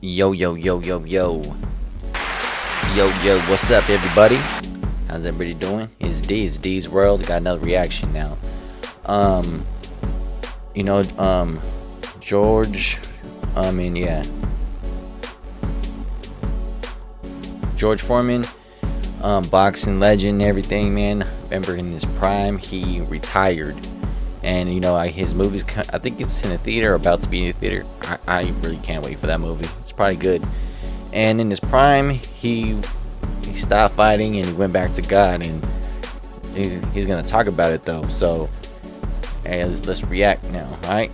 Yo, yo, yo, yo, yo. Yo, yo, what's up, everybody? How's everybody doing? It's D's World. Got another reaction now. Um, you know, George, yeah, George Foreman, boxing legend and everything, man. Remember in his prime, he retired. And, his movies, I think it's in a theater, or about to be in a theater. I really can't wait for that movie. It's probably good. And in his prime, he stopped fighting and he went back to God, and he's gonna talk about it though. So, hey, let's react now, all right?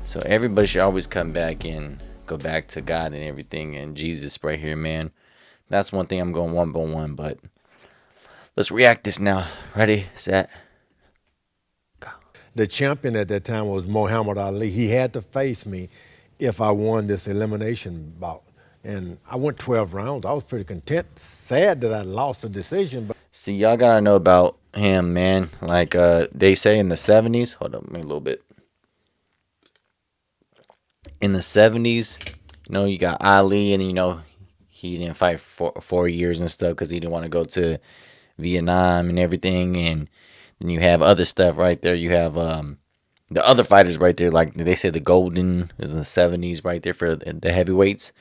So everybody should always come back and go back to God and everything, and Jesus right here, man. That's one thing I'm going one by one, but let's react this now. Ready, set, go. The champion at that time was Muhammad Ali. He had to face me if I won this elimination bout. And I went 12 rounds. I was pretty content. Sad that I lost the decision, but See, y'all gotta know about him, man. Like they say in the 70s. Hold up, me a little bit. In the 70s, you got Ali, and he didn't fight for 4 years and stuff because he didn't want to go to Vietnam and everything. And then you have other stuff right there. You have the other fighters right there, like they say the golden is in the 70s right there for the heavyweights.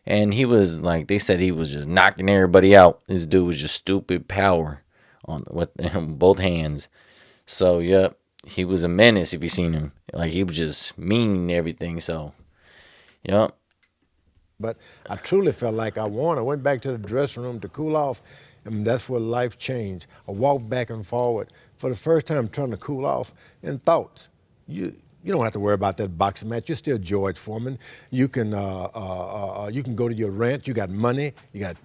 And he was like, they said he was just knocking everybody out. This dude was just stupid power on with both hands. So yep, he was a menace if you seen him. Like he was just mean and everything. So yep. but I truly felt like I won. I went back to the dressing room to cool off, and that's where life changed. I walked back and forward for the first time trying to cool off in thoughts. You don't have to worry about that boxing match. You're still George Foreman. You can go to your ranch. You got money. You got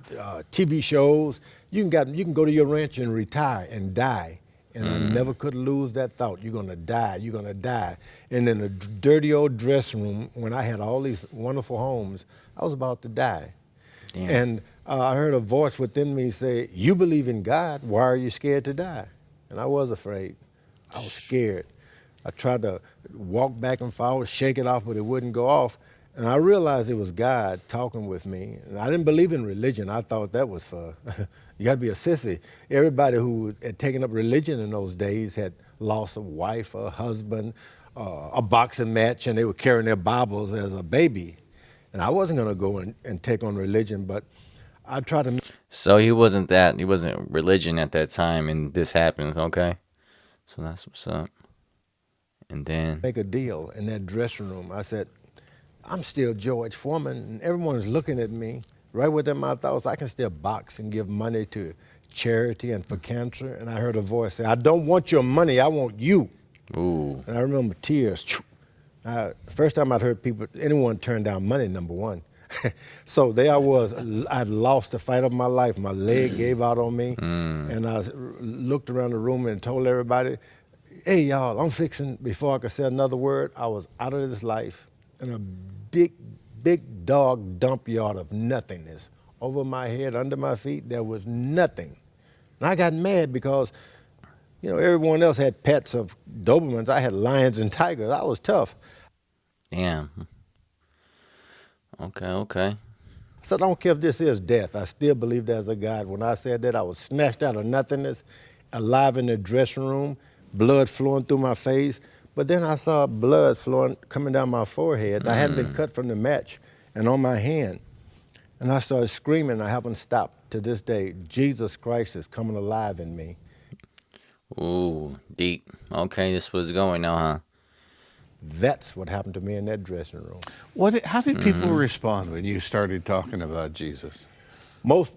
TV shows. You can go to your ranch and retire and die. And I never could lose that thought. You're gonna die. You're gonna die. And in the dirty old dressing room, when I had all these wonderful homes, I was about to die. Damn. And I heard a voice within me say, "You believe in God. Why are you scared to die?" And I was afraid. I was scared. I tried to walk back and forward, shake it off, but it wouldn't go off. And I realized it was God talking with me. And I didn't believe in religion. I thought that was for, you got to be a sissy. Everybody who had taken up religion in those days had lost a wife, a husband, a boxing match, and they were carrying their Bibles as a baby. And I wasn't going to go and take on religion, but I tried to So he wasn't religion at that time, and this happens. Okay, so that's what's up. And then make a deal in that dressing room. I said, I'm still George Foreman, and everyone's looking at me. Right within my thoughts, I can still box and give money to charity and for cancer. And I heard a voice say, I don't want your money, I want you. ooh, And I remember tears. First time I'd heard anyone turn down money, number one. So there I was. I'd lost the fight of my life. My leg gave out on me. And I looked around the room and told everybody, hey, y'all, I'm fixing, before I could say another word, I was out of this life in a big dog dump yard of nothingness. Over my head, under my feet, there was nothing. And I got mad because, everyone else had pets of Dobermans. I had lions and tigers. I was tough. damn. Okay, okay. So I don't care if this is death. I still believe there's a God. When I said that, I was snatched out of nothingness, alive in the dressing room, blood flowing through my face. But then I saw blood flowing, coming down my forehead. I hadn't been cut from the match and on my hand. And I started screaming. I haven't stopped to this day. Jesus Christ is coming alive in me. Ooh, deep. Okay, this was going now, huh? That's what happened to me in that dressing room. How did people respond when you started talking about Jesus? Most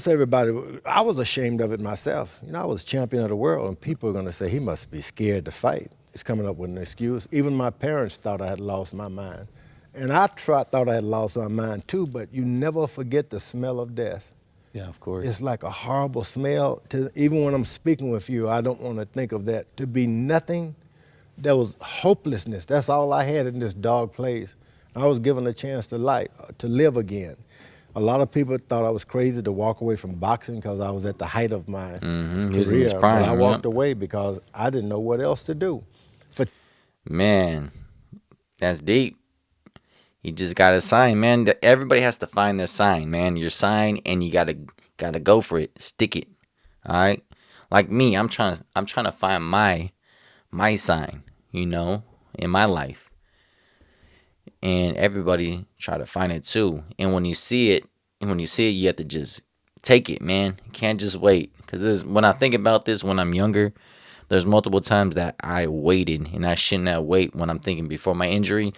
everybody, I was ashamed of it myself. I was champion of the world, and people are going to say, he must be scared to fight. He's coming up with an excuse. Even my parents thought I had lost my mind. And I thought I had lost my mind too, but you never forget the smell of death. Yeah, of course. It's like a horrible smell. Even when I'm speaking with you, I don't want to think of that. To be nothing, there was hopelessness. That's all I had in this dark place. I was given a chance to live again. A lot of people thought I was crazy to walk away from boxing because I was at the height of my He was in his career. prime, But I walked yep. away because I didn't know what else to do. For Man, That's deep. You just gotta sign, man. Everybody has to find their sign, man. Your sign, and you gotta go for it. Stick it. All right. Like me, I'm trying to find my sign. You know, in my life, and everybody try to find it too. And when you see it, you have to just take it, man. You can't just wait. Because when I think about this, when I'm younger, there's multiple times that I waited, and I shouldn't have wait when I'm thinking before my injury.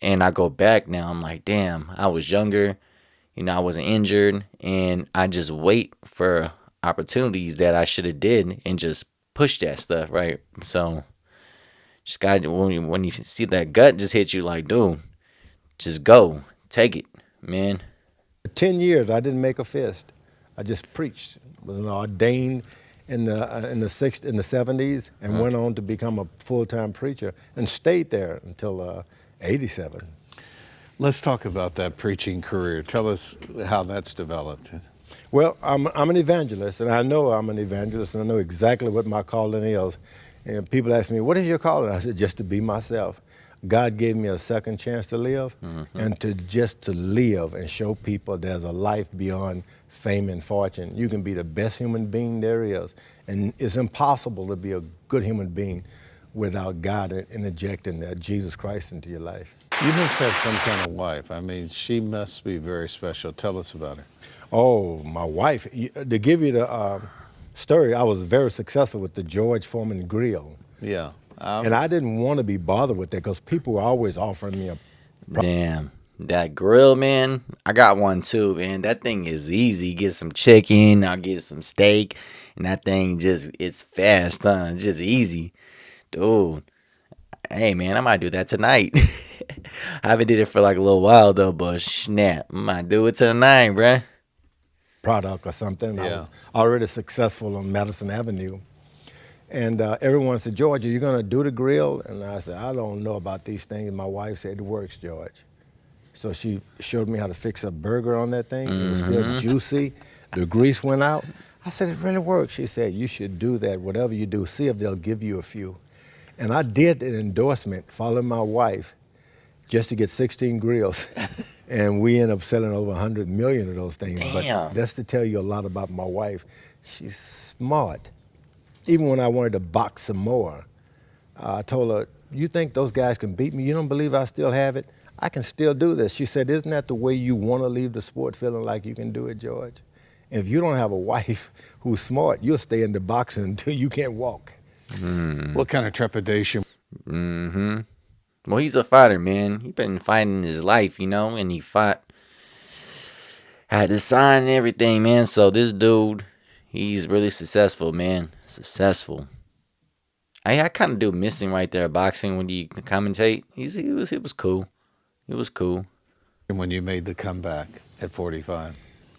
And I go back now, I'm like, damn, I was younger. You know, I wasn't injured, and I just wait for opportunities that I should have did and just push that stuff, right? So just got when you see that gut just hit you, like, dude, just go, take it, man. For 10 years, I didn't make a fist. I just preached. Was ordained in the 70s and went on to become a full-time preacher and stayed there until 87. Let's talk about that preaching career. Tell us how that's developed. Well, I'm an evangelist, and I know I'm an evangelist, and I know exactly what my calling is. And people ask me, what is your calling? I said, just to be myself. God gave me a second chance to live, and to live and show people there's a life beyond fame and fortune. You can be the best human being there is, and it's impossible to be a good human being without God interjecting Jesus Christ into your life. You must have some kind of wife. I mean, she must be very special. Tell us about her. Oh, my wife. To give you the story, I was very successful with the George Foreman grill. Yeah. And I didn't want to be bothered with that because people were always offering me a. Damn. That grill, man. I got one too, man. That thing is easy. Get some chicken, I'll get some steak, and that thing it's fast, huh? It's just easy. Dude. Hey man, I might do that tonight. I haven't did it for like a little while though, but snap. I might do it tonight, bruh. Product or something. I Yeah. was already successful on Madison Avenue. And everyone said, George, are you going to do the grill? And I said, I don't know about these things. And my wife said, it works, George. So she showed me how to fix a burger on that thing. It was still juicy. The grease went out. I said, it really works. She said, you should do that. Whatever you do, see if they'll give you a few. And I did an endorsement following my wife just to get 16 grills. And we ended up selling over 100 million of those things. Damn. But that's to tell you a lot about my wife. She's smart. Even when I wanted to box some more, I told her, you think those guys can beat me? You don't believe I still have it? I can still do this. She said, isn't that the way you want to leave the sport, feeling like you can do it, George? And if you don't have a wife who's smart, you'll stay in the boxing until you can't walk. What kind of trepidation? Well, he's a fighter, man. He's been fighting his life, you know, and he had to sign and everything, man. So this dude, he's really successful, man. Successful. I kind of do miss him right there, boxing when you commentate. He was cool. It was cool. When you made the comeback at 45?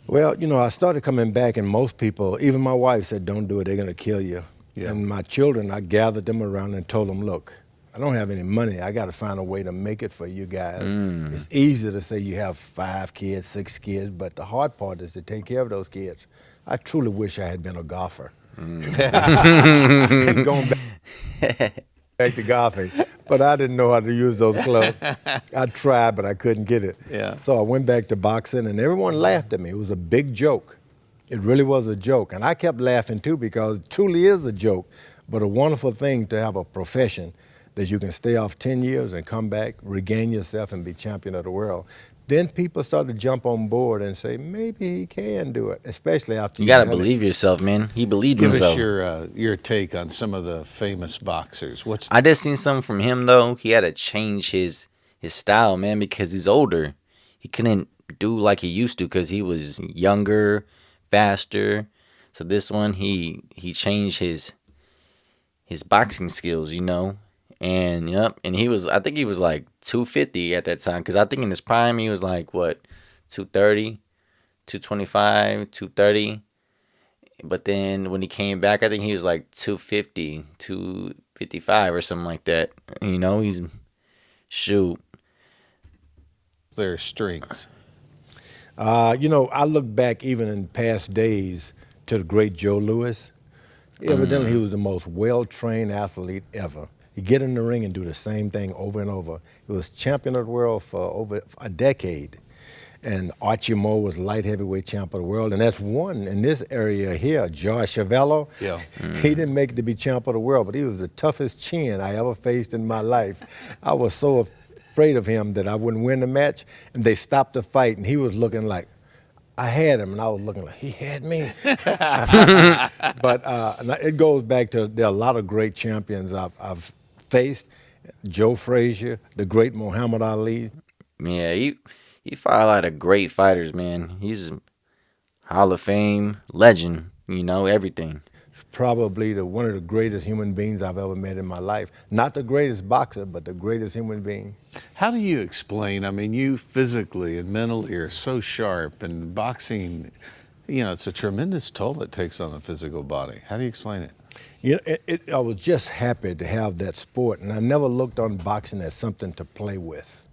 Well, I started coming back, and most people, even my wife, said, don't do it, they're going to kill you. Yeah. And my children, I gathered them around and told them, look, I don't have any money. I got to find a way to make it for you guys. It's easy to say you have 5 kids, 6 kids, but the hard part is to take care of those kids. I truly wish I had been a golfer. And going back to golfing, but I didn't know how to use those clubs. I tried, but I couldn't get it. Yeah. So I went back to boxing, and everyone laughed at me. It was a big joke. It really was a joke, and I kept laughing too because it truly is a joke, but a wonderful thing to have a profession that you can stay off 10 years and come back, regain yourself, and be champion of the world. Then people started to jump on board and say, maybe he can do it, especially after You gotta done it. believe yourself, man. He believed in Give us himself. your take on some of the famous boxers. I just seen something from him though. He had to change his style, man, because he's older. He couldn't do like he used to because he was younger, faster. So this one, he changed his boxing skills, you know. And yep, and I think he was like 250 at that time, because I think in his prime he was like what, 230, 225, 230. But then when he came back, I think he was like 250, 255 or something like that. You know, shoot. their strengths? I look back even in past days to the great Joe Louis. Evidently, he was the most well-trained athlete ever. He get in the ring and do the same thing over and over. He was champion of the world for over a decade. And Archie Moore was light heavyweight champ of the world. And that's one in this area here, George Chavello. Yeah. He didn't make it to be champ of the world, but he was the toughest chin I ever faced in my life. I was so afraid of him that I wouldn't win the match. And they stopped the fight, and he was looking like, I had him, and I was looking like, he had me. But it goes back to, there are a lot of great champions I've faced. Joe Frazier, the great Muhammad Ali. Yeah, he fought a lot of great fighters, man. He's a Hall of Fame legend. Everything. Probably one of the greatest human beings I've ever met in my life. Not the greatest boxer, but the greatest human being. How do you explain? I mean, you physically and mentally are so sharp, and boxing, it's a tremendous toll it takes on the physical body. How do you explain it? I was just happy to have that sport, and I never looked on boxing as something to play with.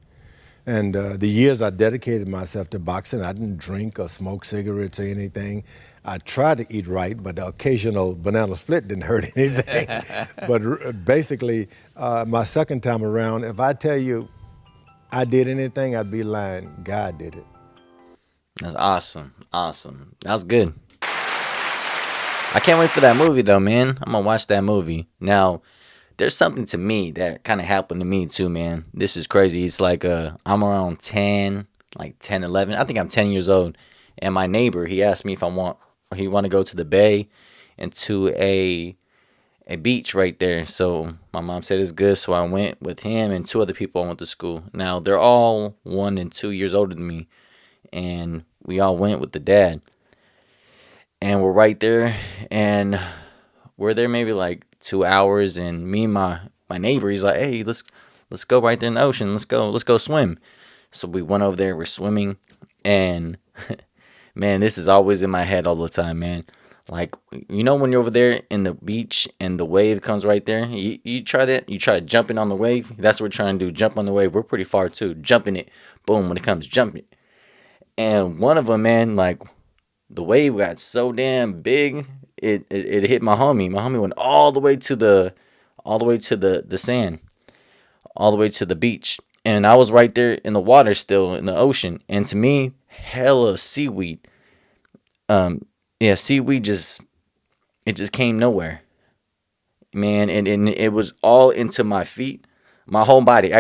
And the years I dedicated myself to boxing, I didn't drink or smoke cigarettes or anything. I tried to eat right, but the occasional banana split didn't hurt anything. But basically, my second time around, if I tell you I did anything, I'd be lying. God did it. That's awesome. Awesome. That was good. I can't wait for that movie, though, man. I'm going to watch that movie. Now, there's something to me that kind of happened to me, too, man. This is crazy. It's like I'm around 10, 11. I think I'm 10 years old. And my neighbor, he asked me if he want to go to the bay and to a beach right there. So my mom said it's good. So I went with him and two other people I went to school. Now, they're all 1 and 2 years older than me. And we all went with the dad. And we're right there, and we're there maybe like 2 hours. And me and my neighbor, he's like, "Hey, let's go right there in the ocean. Let's go swim." So we went over there. We're swimming, and man, this is always in my head all the time, man. Like, when you're over there in the beach and the wave comes right there, you try that. You try jumping on the wave. That's what we're trying to do. Jump on the wave. We're pretty far too. Jumping it, boom. When it comes, jumping. And one of them, man, like, the wave got so damn big, it hit my homie. My homie went all the way to the sand, all the way to the beach. And I was right there in the water still, in the ocean. And to me, hella seaweed. Seaweed just came nowhere. Man, and it was all into my feet. My whole body.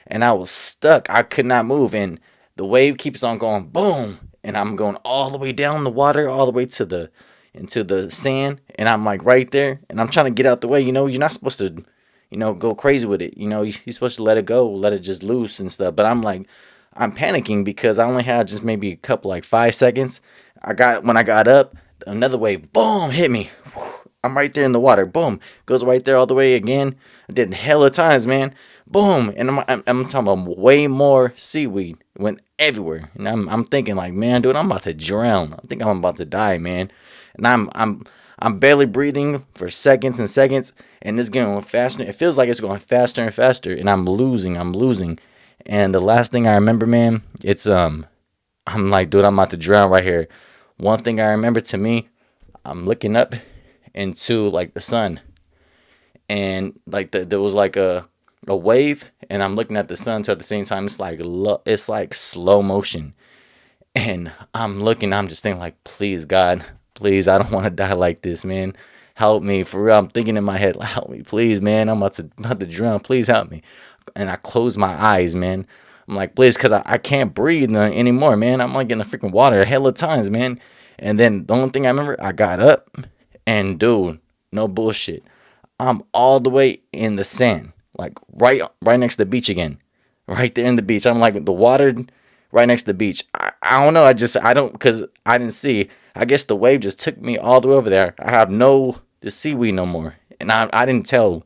And I was stuck. I could not move. And the wave keeps on going, boom. And I'm going all the way down the water, all the way into the sand. And I'm like right there. And I'm trying to get out the way. You're not supposed to, go crazy with it. You're supposed to let it go, let it just loose and stuff. But I'm panicking because I only had just maybe a couple, 5 seconds. When I got up, another wave, boom, hit me. I'm right there in the water. Boom. Goes right there all the way again. I did hella times, man. Boom. And I'm talking about way more seaweed. It went everywhere. And I'm thinking man, dude, I'm about to drown. I think I'm about to die, man. And I'm barely breathing for seconds and seconds. And it's going faster. It feels like it's going faster and faster. And I'm losing. And the last thing I remember, man, it's I'm like, dude, I'm about to drown right here. One thing I remember, to me, I'm looking up into the sun, and there was a wave, and I'm looking at the sun. So at the same time, it's like slow motion, and I'm just thinking please God, please, I don't want to die like this, man. Help me, for real. I'm thinking in my head, help me, please, man. I'm about to drown. Please help me. And I close my eyes, man. I'm like, please, because I can't breathe anymore, man. I'm in the freaking water hella times, man. And then the only thing I remember, I got up, and dude, no bullshit, I'm all the way in the sand, right next to the beach again, right there in the beach. I'm the water right next to the beach. I don't know. Because I didn't see. I guess the wave just took me all the way over there. I have the seaweed no more, and I didn't tell.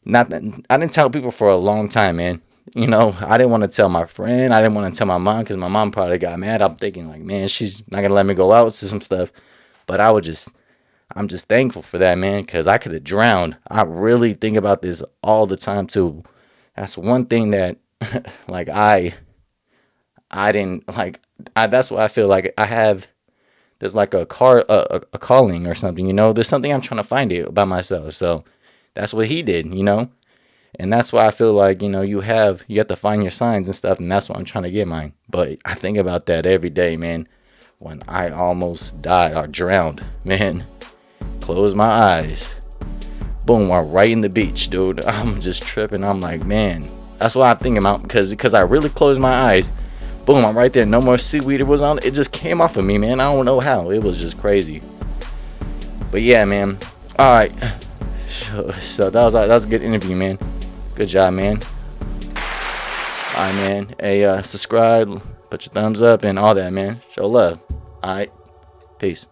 I didn't tell people for a long time, man. I didn't want to tell my friend. I didn't want to tell my mom because my mom probably got mad. I'm thinking man, she's not gonna let me go out to some stuff. But I'm just thankful for that, man, because I could have drowned. I really think about this all the time too. That's one thing that I didn't that's why I feel like I have. There's a calling or something. There's something I'm trying to find it about myself. So that's what he did, you know? And that's why I feel like, you have to find your signs and stuff, and that's what I'm trying to get mine. But I think about that every day, man. When I almost died or drowned, man. Close my eyes. Boom, I'm right in the beach, dude. I'm just tripping. I'm like, man. That's what I'm thinking about because I really closed my eyes. Boom, I'm right there. No more seaweed. It was on. It just came off of me, man. I don't know how. It was just crazy. But yeah, man. All right. So that was a good interview, man. Good job, man. All right, man. Hey, subscribe, put your thumbs up, and all that, man. Show love. All right. Peace.